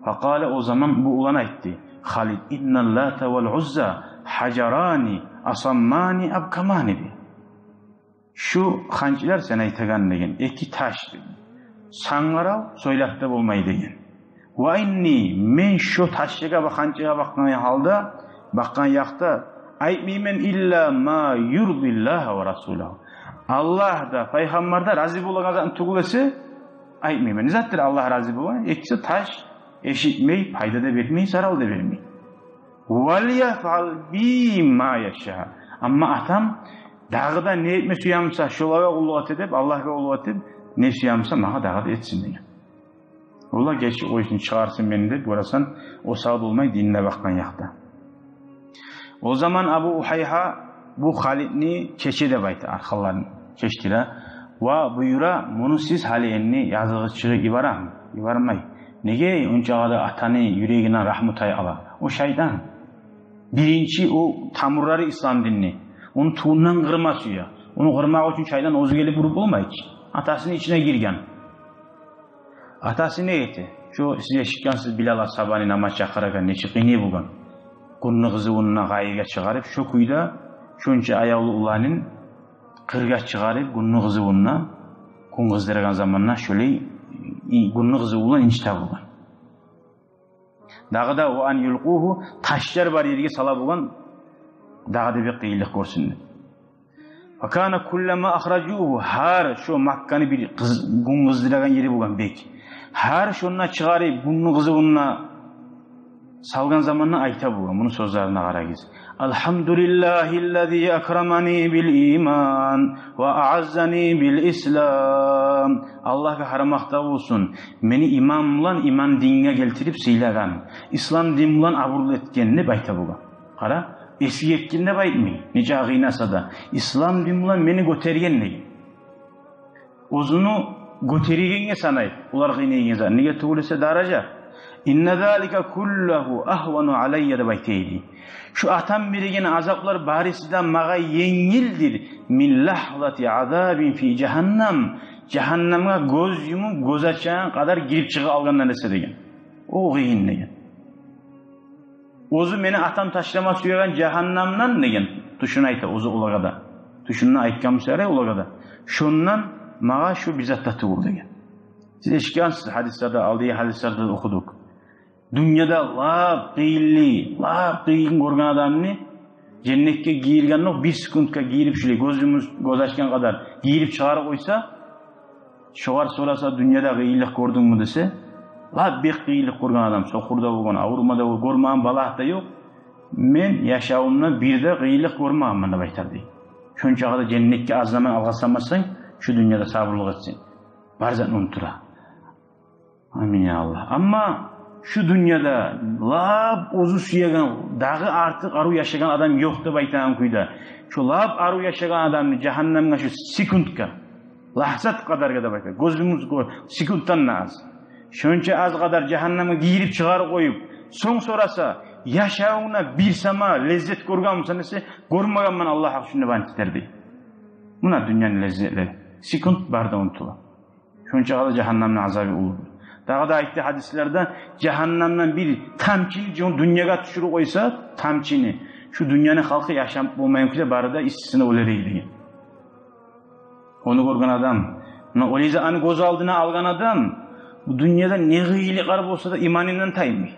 Fakale o zaman bu ulan aytti. Halid innal lata vel uzza hajarani asammani abkamani di. Şu hançiler sen aytagan деген. Eki taş dedi. Sangara soylakta bulmayı деген. Ve inni men şu taşçıga ve hançıga bakkan yakta aytmaymen illa ma yurdillah ve rasulahu. Allah da peygamber razı bo'lgan zatni tugulası aytmayman. Nizattir Allah razı bo'lgan. Ikkisi taş eşitmey, fayda da bermey, zarar da bermey. Vel yafal bi ma yasha. Amma atam dağda ne etme suyamsa, şolaga ulug'at edip, Allah'a ulug'at edip, ne suyamsa mağa dağda etsin degan. Ola geçi o işini çıkarsın beni deb, bo'rasan o sağ olmay dinine bakkan yakta. O zaman Abu Uhayha bu Halidni keçe deb aytdi, arxalarını keçtiler. Va buyura, bunu siz Halidni yazıgıçığı ibaramay. Nege onçağa da atanı yüreğinden rahmetay ala. O şeytan. Birinci o tamurları İslam dinini. Onu tuğundan kırması ya. Onu kırmak için şeytan ozu gelip vurup olmayı. Atasının içine girgen. Atası ne etti? Şu size şikkansız Bilal Asabani namaz çakırakan ne çıkını bulgan. Kunnu kızı onuna gayiga çıkarıp şu kuyda şunca ayağlı ulanın kırga çıkarıp kunnu kızı onuna kun kızdırgan zamanla şöyle kunnu kızı ulan inçta bulgan. Dağda o an yulquhu taşlar var yerge sala bulgan dağda bir kıyılık görsün. Fakana kullama ahracuhu har şu Makkani bir kun kızdırgan yeri bulgan bek. Har şunna çıkarıp kunnu kızı onuna salgan zamanla ayta bulgan. Bunun sözlerine karagiz. Elhamdülillahillazi akramani bil iman ve a'azzani bil islam. Allah'a haramakta olsun. Meni iman dinine geltirip sıylagan. İslam din bilan aburlu etkenini ayta bulgan. Kara, eski etkenine baytmay. Nece ağıynasa da. İslam din bilan meni götergen ne? Ozunu göterigenge sanayıp. Ular gıynaygen sanayıp. Nege tuğulese daraja. İnne zâlike kullahu ahvanu aleyye de bayteydi. Şu atam birigen azaplar barisidan mağa yengildir. Min lahzati azabin fi cehennem. Cehenneme göz yumup göz açan kadar girip çığı algandan ese degen. O gıyın degen. Ozu meni atam taşlama suyagan cehennemden degen. Tuşun ayta ozu ulagada. Tuşunna aytkam söyle ulagada. Şundan mağa şu bizatta tuğul degen. Siz eşkiyansız hadislerde aldığı hadislerde okuduk. Dünyada lap kıyın görgen adamını cennetke giyirgen yok, bir sekundka giyirip şöyle göz açkan kadar giyirip çıkarı koysa, şoğar sorasa dünyada kıyılık gördün mü dese, lap bir kıyılık görgen adam, sokurda olgan, avurmada olgan, görmeğin balahta yok. Men yaşağımda bir de kıyılık görmeğim bana baytar deyip. Şunca kadar cennetke az zaman algaslamazsan, şu dünyada sabırlık etsin. Barzan unutura. Amin ya Allah. Ama şu dünyada lap ozu suyagan, dağı artık aru yaşagan adam yok da baytan kuyda. Şu lap aru yaşagan adamını cehennemden şu sekundka, lahzat kadar da baytan. Gözümüz sekundtan az. Şunca az kadar cehenneme giyirip çıkarı koyup, son sorasa yaşağına bir sama lezzet görgen misin ise, görmegen ben Allah'a şunu bana titerdi. Buna dünyanın lezzetleri. Sekund barda unutula. Şunca kadar cehennemden azabı olur. Daha da aytti hadislerde cehennemden bir tamçini dünyaya düşürü koysa tamçini şu dünyanın halkı yaşam olmayan kule barada istisine olarıydı. Onu görgen adam, o lezzetini göz aldığına algan adam bu dünyada ne gıyli garip olsa da imanından taymıyor.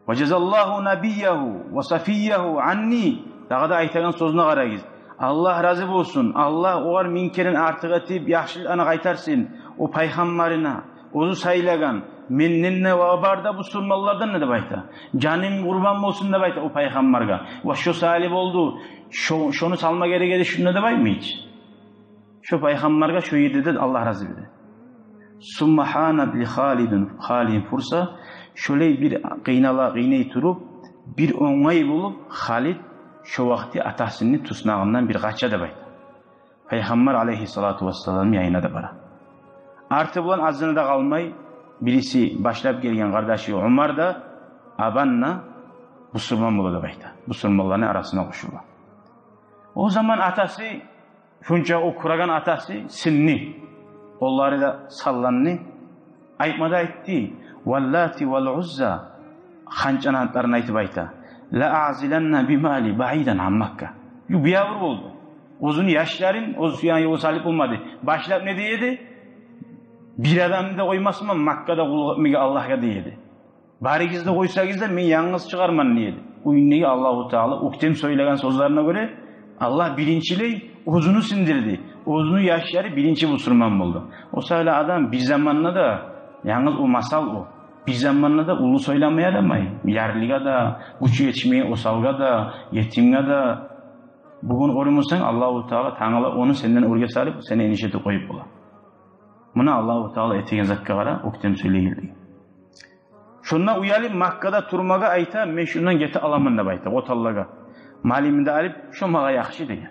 Ve cezallahu nebiyyehu ve safiyyehu anni. Daha da ayttiğin sözüne karayız. Allah razı olsun. Allah oğar minkerin artık etip yaxşılığını kaytarsın. O paygambarına, ozu saylagan, menninne ve barda bu surmallardan ne de bayta. Canım kurban olsun da bayta o paygambarga. Ve şu salib oldu. Şunu salma gerekedi şunu da bay mı hiç? Şu paygambarga şu yedi de Allah razı olsun. Summa hanat li Halidin fursa şöyle bir kıynayı turup bir oңай bulup Halid şu vakti atasının tusnağından bir kaça da baydı. Peygamber aleyhissalatu vesselam yayına da bara. Artı bulan azını da kalmay birisi başlayıp gelgen kardeşi Umar da abanna Müslüman bulu da baydı. Müslümanların arasına koşuyor. O zaman atası şunca o kuragan atası sinni. Onları da sallanni aytmada etti. Vallati vel uzza hançan antlarına aytı bayta. La a'zilanna bimali ba'idan an Makka. Yu biyavur oldu. Uzun yaşların o suyan yolu salip olmadı. Başlayıp ne diyedi? Bir adam da koymasın mı Makka'da kul Allah'a diyedi. Bari gizde koysa gizde men yalnız çıkarman diyedi. O ünneyi Allahu Teala uktem söylegen sözlerine göre Allah birinciliği uzunu sindirdi. Uzunu yaşları birinci Müslüman buldu. O sayılı adam bir zamanla da yalnız o masal o. Bir zamanla da ulu söylemeye demay. Yarlıga da, güçü yetişmeye osalga da, yetimga da. Bugün orumuzsan Allahu Teala Tanrı onu senden oraya sarıp seni enişete koyup ola. Buna Allahu Teala etegen zakka gara oktem söyleyildi. Şundan uyalı Makka'da turmaga ayta men şundan geti alamın da bayta otallaga. Maliminde alıp şu maga yaxşı degen.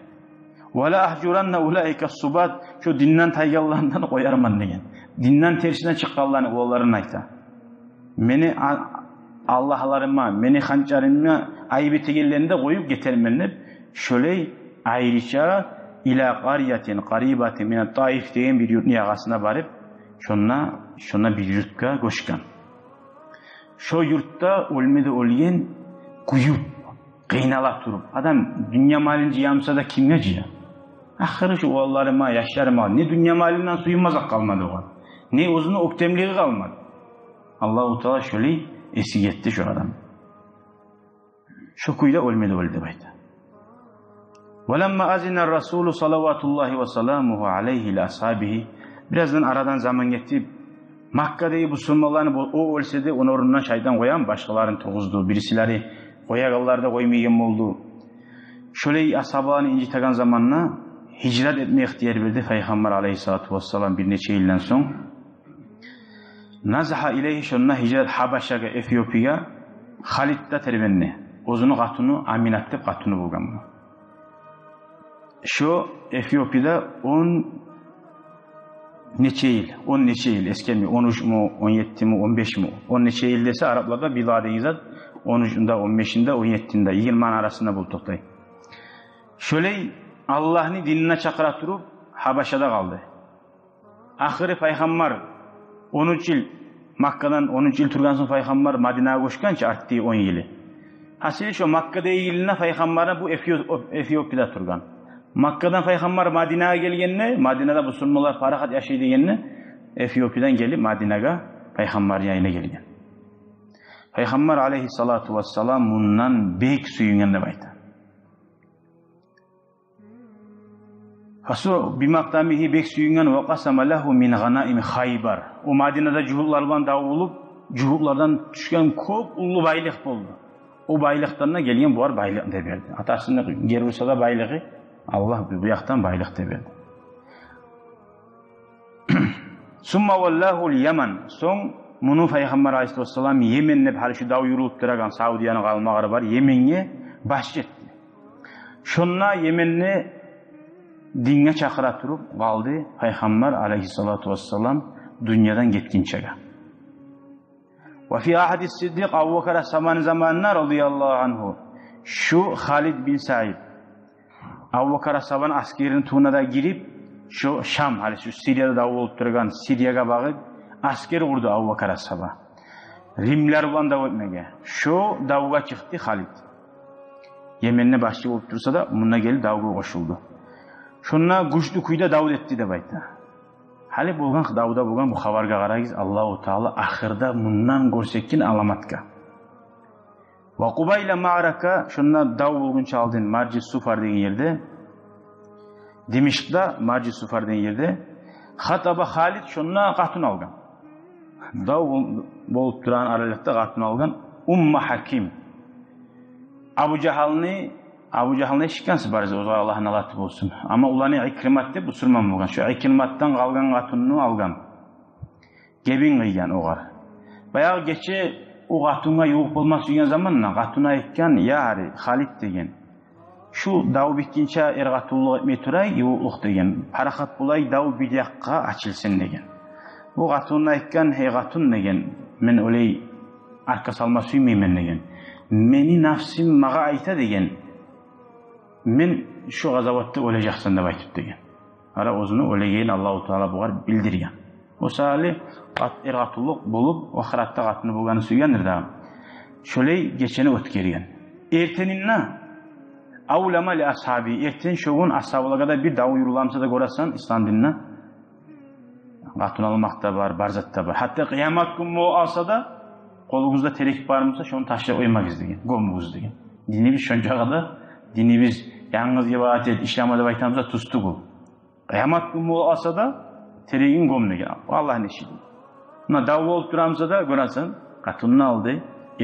Wala ahjuranna ulaika subat şu dinden taygallarından koyarman degen. Dinden tersine çıqqanlarını oğulların ayta. Meni Allah'larıma, meni hançarıma ayıbı tegellerinde koyup getirmenler şöyle ayrıca ila qariyatin qaribatin min Taif deyen bir yurtun yagasına barıp şuna bir yurtka koşkan. Şu yurtta ölmedi olgen kuyup kıynala turup adam dünya malini yamsa da kimge ciya? Ahırı şu oğullarıma, yaşlarıma ne dünya malinden suyunmazak kalmadı o. Ne uzunu oktemliği kalmadı. Allah-u Teala şöyle esigetti şu adam. Şu kuyuda ölmedi öldü baydı. وَلَمَّا أَذِنَ الرَّسُولُ صَلَوَاتُ وَسَلَامُهُ عَلَيْهِ لَأَصْحَابِهِ Birazdan aradan zaman geçti. Makka'daki bu sunmalarını o ölsedi, onu orundan şeytan koyan başkalarını toğuzdu. Birisileri koyagallarda koymayın oldu. Şöyle ashablarını incitagan zamanla hicret etmeye ihtiyar verdi Peygamber aleyhissalatu vesselam bir neçe yıldan son. Nazaha ileyhi şunna hicret Habaşaga Efiyopya Halid'da terbenni. Ozunu katunu Aminat'ta katunu bulgan. Şu Efiyopya'da 10 neçe yıl eskemi 13 mu 17 mi 15 mi 10 neçe yıl dese Araplarda bilade izat 13'ünde 15'inde 17'inde 20 arasında bultoktay. Şöyle Allah'ın dinine çakıra turup Habaşa'da kaldı. Ahırı Peygamber 13 yıl Makka'dan 13 yıl turgan son Peygamber Madine'ye koşkanca arttığı 10 yılı. Hasili şu Makka'da yılına Peygamber'e bu Efiyopya'da turgan. Makka'dan Peygamber Madine'ye gelgenine, Madine'de bu sunmalar parahat yaşaydı yenine, Efiyopya'dan gelip Madine'ye Peygamber yayına gelgen. Peygamber aleyhissalatu vesselam bundan bek suyungan da bayta. Fasu bimaktamihi bek suyungan ve qasama lahu min ganaimi Haybar. O Madine'de cuhullardan davulup, cuhullardan düşken kop ulu baylık buldu. O baylıklarına gelgen bu var baylık da verdi. Atasının Gerusa'da baylığı Allah bu yaktan baylık da verdi. Summa vallahu Yaman. Son bunu Peygamber aleyhissallam Yemen'le bir şu dav yürüp duragan Saudiyanın kalmaları var. Yemen'e baş etti. Şunla Yemen'le dinge çakıra turup kaldı Peygamber aleyhissalatu vesselam dünyadan gitkinçe. Ve fi ahadis siddiq Abu Bakr zamanına radıyallahu anhu şu Halid bin Said Abu Bakr saban askerin tuğuna girip şu Şam hali şu Suriye'de davul olup durgan Suriye'ye bakıp asker kurdu Abu Bakr sabah. Rimler bulan dav etmege. Şu davuga çıktı Halid. Yemen'e başçı olup dursa da bununla gelip davuga koşuldu. Şunla güçlü kuyda davul etti de bayta. Hali bulgan davuda bulgan bu havarga qarayız Allahu Teala ahırda bundan görsekkin alamatka. Ve Qubayla ma'raka şunla dav bulgun çaldın Marcis Sufar degen yerde Dimishqda Marji Sufar degan yerde Hataba Halid şonna qatun algan. Dav bolup turan aralıkta qatun algan Umma Hakim. Abu Jahalni eshitgansiz barzi, o'zi Allohning alati bo'lsin. Ammo ularni Ikrimat deb musulmon bo'lgan. Shu Ikrimatdan qolgan qatunni algan. Gebin qilgan o'g'ar. Bayaq kecha o qatunga yo'q bo'lmas degan zamonda qatun aytgan, "Yari Halid" degan. Shu dav bitincha erg'atulloq etmay turay, yo'qliq degan. Paraxat bo'lay dav bidiyaqqa ochilsin degan. Bu qatunni aytgan, "Hey qatun" degan. "Men o'lay arka salma suymayman" degan. "Meni nafsim maga ayta" degan. "Men shu g'azavotda o'lajaksan" deb aytib degan. Ara o'zini o'lagayin Alloh taolo bular bildirgan. O'sali erg'atulloq bo'lib, oxiratda qatni bo'lgani suygandir da. Shulay kechani o'tkirgan. Erteninna avlama li ashabi, erten şoğun ashablarga bir dav yurilamsa da ko'rasan islom dinine qatun almoqda var, barzatda var. Hatta qiyomat kuni olsa da qo'lingizda terek barmasa şonu tashlab qo'ymangiz degan, go'mingiz degan. Dinimiz shunchaqada, dinimiz yalnız ibodat ishlamada deb aytamizda tuzdi bu. Qiyomat kuni olsa da teregin gom degan. Allohning ishi. Buna dav bo'lib turamsa da ko'rasan qatunni oldi,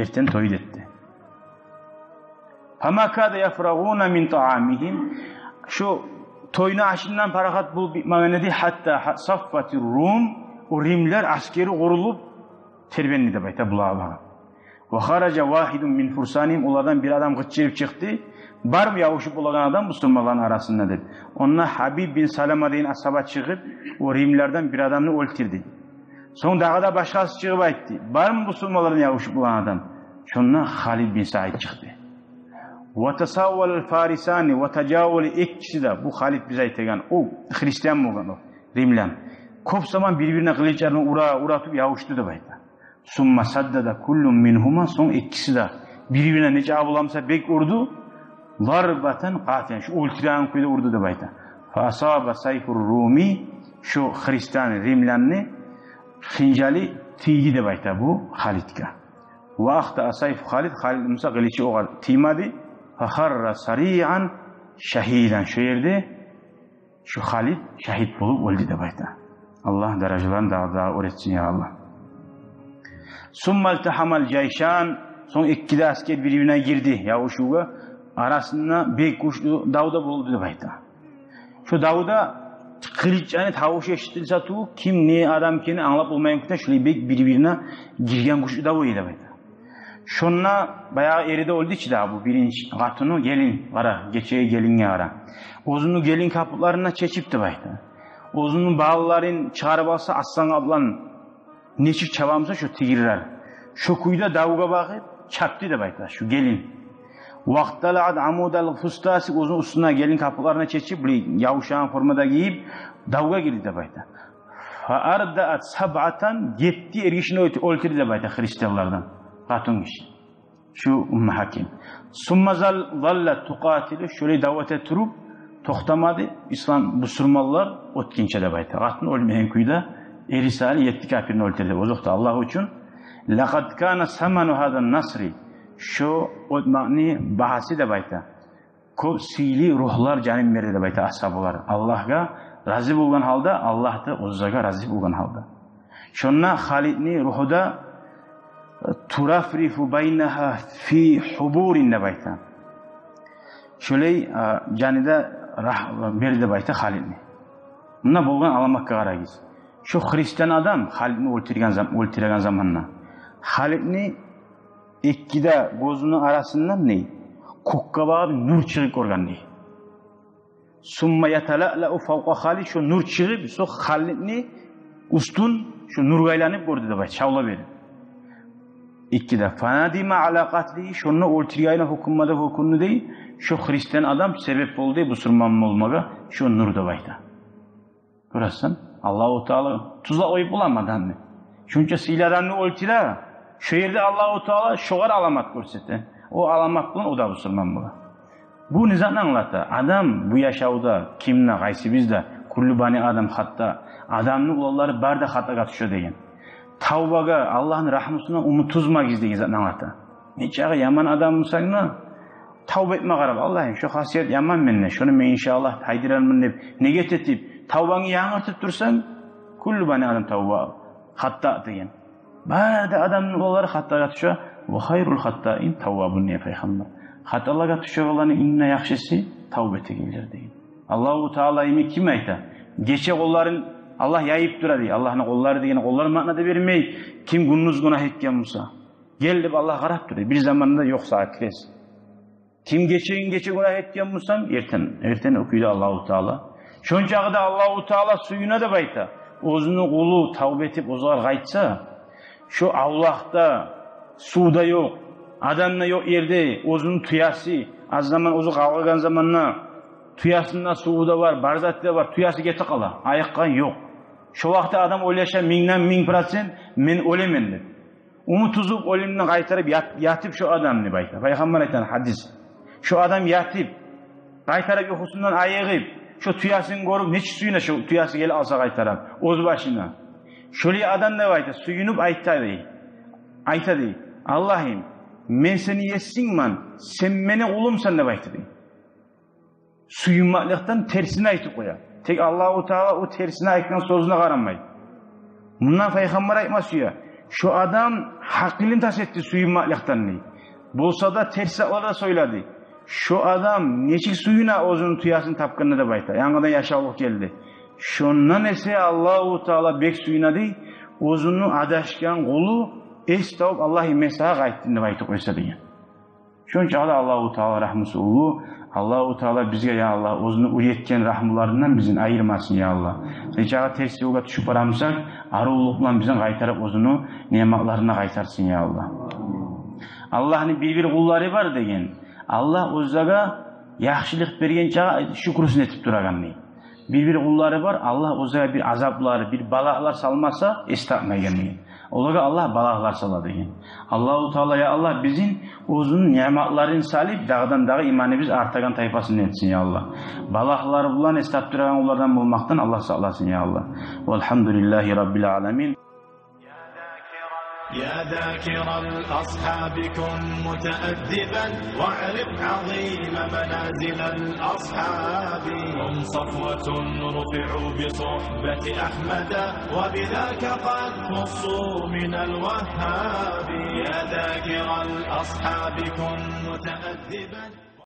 erten to'y etdi. Famakada yafraguna min ta'amihim. Şu toyna aşından parahat bul bitmagani hatta saffatir Rum, o Rimler askeri qorulup terbenni deb ayta bularga. Wa kharaja wahidun min fursanim, ulardan bir adam gıççayıp çıktı. Bar mı yavuşup olan adam Müslümanların arasında dedi. Onunla Habib bin Salama deyin asaba çıkıp o Rimlerden bir adamını öldürdü. Son dağda başkası çıkıp aytti. Bar mı Müslümanların yavuşup olan adam? Şununla Halid bin Said çıktı. وَتَسَاوَّلَ الْفَارِسَانِ وَتَجَاوَلِ ikkisi de bu Halid bize aytgan. O Hristiyan bo'lgan o Rimlan. Ko'p zaman birbirine kılıçlarını uratıp yavuştu deb aytdi. Summa saddada kullun minhuma, son ikkisi de birbirine necha avlamsa bek urdu. Zarbatan qatiyan, şu o'ltirgan kuyda urdu deb aytdi. Fa asaba sayfur Rumi, şu Hristiyan Rimlanni xinjali tiydi deb aytdi bu Halidga. Vaqta sayf Halid musa qilichi o'g'ar tiymadi. Faharra sari'an shahidan, şu yerde şu Halid şahit bulup öldü deb aytdi. Allah darajalarını daha öğretsin ya Allah. Summal tahamal jayshan, son ikkide asker birbirine girdi yavuşuğa, arasında bek kuşlu davda buldu deb aytdi. Şu davda kılıç yani tavuş eşitilse tu kim ne adam kini anlap olmayanlıkta şöyle bek birbirine girgen kuşlu davayı deb aytdi. Şonna bayağı eride oldu ki daha bu birinci katunu gelin ara, geçeye gelinge ara. Ozunu gelin kapılarına çeçip de baydı. Ozunun bağlıların çıkarıp alsa aslan ablan neçik çabamsa şu tigirler. Şu kuyuda davuğa bakıp çaptı da baydı şu gelin. Vaktalaad amudal fustasi, ozun üstüne gelin kapılarına çeçip yavuşağın formada giyip davuğa girdi de baydı. Fa ardaat sab'atan, 7 ergişini öldürdü de baydı Hristiyanlardan. Qatun kişi. Şu Umma Hakim. Summazal zallat tuqatilu, şöyle davete turup toxtamadı. İslam Müslümanlar otkinçe de baytı. Qatun ölmeyen kuyda erisali 7 kafirini öldürdü. Ozuqda Allah için. Laqad kana samanu hadan nasri. Şu otmani bahasi de baytı. Ko'p siyli ruhlar canim verdi de baytı ashablar. Allah'a razı bo'lgan halda, Allah da o'ziga razı bo'lgan halda. Şonna Halidni ruhida turafrifu baynaha fi huburin deb aytdi. Shulay janida berdi deb aytdi Halidni. Bunda bo'lgan alomatga qaraysiz. Shu Hristiyan adam Halidni o'ltirgan zamonda Halidni ikkida ko'zining arasidan ne? Ko'kka borib nur chiqib ko'rgan ne? Summa yatala'u fawqa Halid, shu nur chiqib, shu Halidni ustun shu nurga aylanib ko'rdi deb aytdi. Shavla berdi. İkkide fanadima ala qatli, şunu o'ltirgani hukumada hukumni dey, şu Hristiyan adam sebep oldu Müslüman olmaga, şu nur deb aytdi. Ko'rasan, Alloh taolo tuzla o'yib bo'lmadanmi? Shuncha siyladanni o'ltira, shu yerda Alloh taolo sho'g'ar alomat ko'rsatdi. O alomat bilan o da Müslüman bo'ladi. Bu nizomni anglatadi. Adam bu yashovda kimni qaysi bizda kullu bani adam hatta adamning ularlari barda xatoga tushadi degan. Tavbaga, Allah'ın rahmetine umut tuzmagiz degan anlatadi. Nechaga yaman adam bo'lsangmi, tavba etme qarab, Allah'ım şu hasiyet yaman menne, şunu men inşallah haydırarmın deb, nege tetip, tavbanı yağırtıp dursan, kullu bani adam tavba, hatta degan. Barda adamның олары хаттаға түшө, ва хайрул хаттаин таввабун не пайғамбар. Хатталарға түшөгаларның иң яхшысы тауба етегендер деген. Аллаху Таала эми ким айта? Кече колларын Аллах яйып тура дейт. Аллахның коллары деген коллар маанада бермей, ким гунуз гунах эткен болсо, кел деп Аллах карап тура. Бир заманда жок саат кирес. Ким кече гунах эткен болсоң, эртен окуйду Аллаху Таала. Шончагыда Аллаху Таала суюна деп айта. Өзүнүн кулу тауба этип озгарга айтса, şu Allah'ta suda yok, adamda yok yerde, ozun tuyası, az zaman ozu kavgagan zamanla tuyasında suda var, barzatta var, tuyası gete kala, ayakkan yok. Şu vakti adam oylaşa 1000% men ölemen deb. Umut uzup ölümden kaytarıp yatıp şu adam ne bayta. Peygamber aytan hadis. Şu adam yatıp, kaytarıp yokusundan ayıgıp, şu tuyasını korup, neçi suyuna şu tuyası gelip alsa kaytarıp, oz başına. Şöyle adam ne bayta, suyunup aytadı. Allah'ım, men seni yessin man, sen meni ulumsan ne bayta deyim. Suyunmaklıktan tersine aytıp koya. Tek Allahu Teala o tersine aytıkan sözüne karanmaydı. Bundan Peygamber aytması ya, şu adam hakkılını tas etti suyunmaklıktan ne? Bolsa da tersi orada söyledi. Şu adam neçik suyuna ozunun tuyasını tapkınını da bayta. Yanında yaşalık geldi. Şondan ese Allahu Teala bek suyuna değil, ozunun adaşkan kolu es tavuk Allah'ı mesağa kayıttığını bayta koysa deyin. Şonca Allahu Teala rahmısı ulu, Allahu Teala bizge ya Allah ozunu uyetken rahmılarından bizin ayırmasın ya Allah. Recağa tersi uga düşüp baramızsak, arulukla bizin kaytarıp ozunu nimetlerine kaytarsın ya Allah. Allah'ın bir kulları var deyin. Allah ozaga yaxşılık bergen çağa şükürsün etip duragan deyin. Bir kulları var, Allah ozaga bir azaplar, bir balaklar salmasa estağmaygen deyin. Olaga Allah balaklar saladı deyin. Allahu Teala ya Allah bizim uzun nimetlerini salip dağdan dağa imanı biz artagan tayfasını etsin ya Allah. Balaklar bulan estağ duragan onlardan bulmaktan Allah sağlasın ya Allah. Velhamdülillahi Rabbil alemin.
يا ذاكر الأصحاب كن متأدبا واعرف عظيم منازل الأصحاب هم صفوة رفعوا بصحبة أحمد وبذاك قد خصوا من الوهاب يا ذاكر الأصحاب كن متأدبا